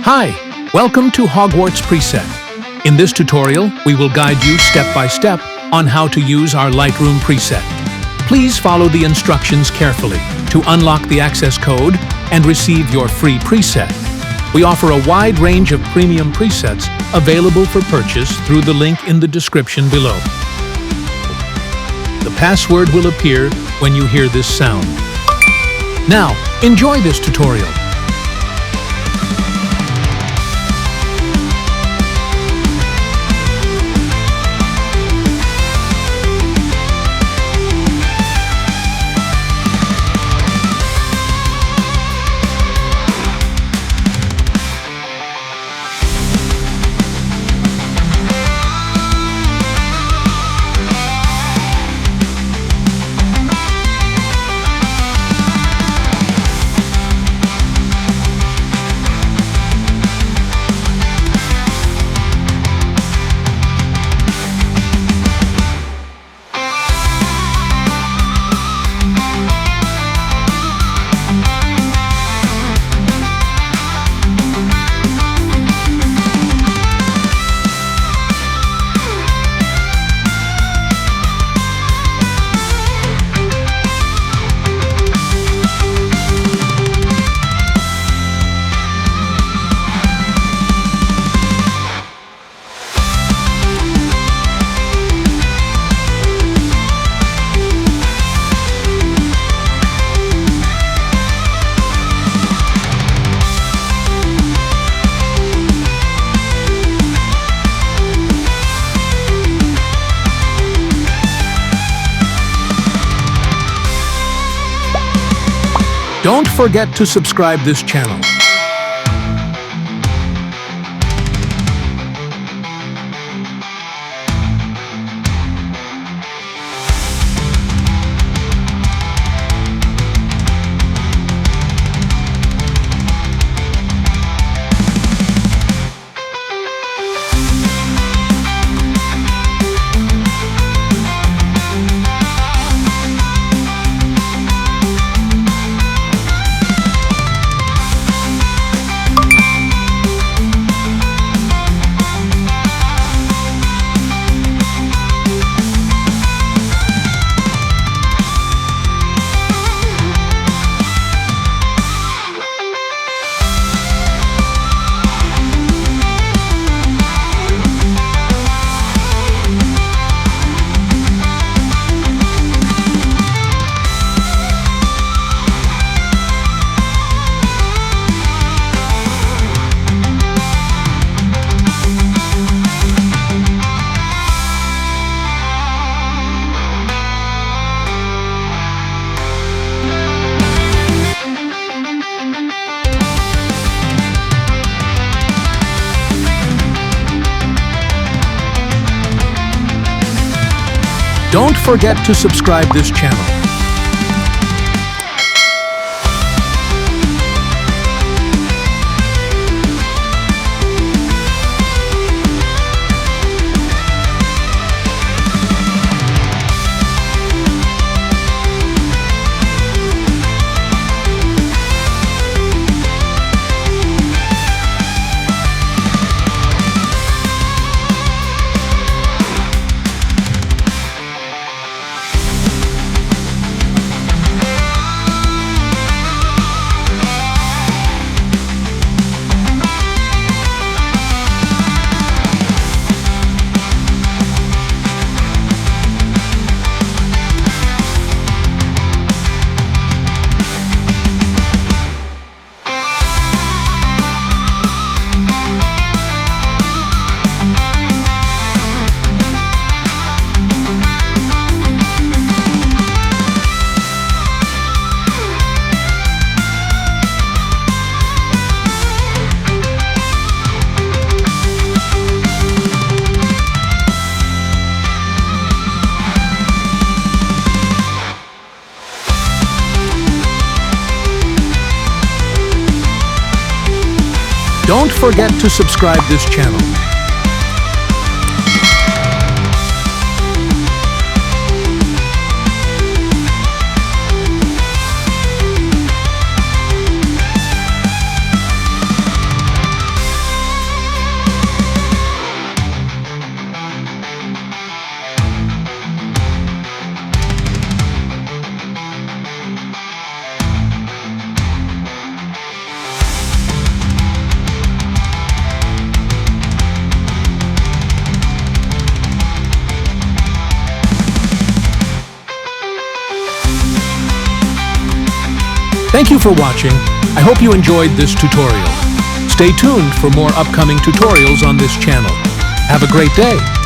Hi, welcome to 𝗬𝗢𝗡. In this tutorial, we will guide you step by step on how to use our Lightroom preset. Please follow the instructions carefully to unlock the access code and receive your free preset. We offer a wide range of premium presets available for purchase through the link in the description below. The password will appear when you hear this sound. Now, enjoy this tutorial. Don't forget to subscribe this channel. Don't forget to subscribe this channel. Don't forget to subscribe this channel. Thank you for watching. I hope you enjoyed this tutorial. Stay tuned for more upcoming tutorials on this channel. Have a great day.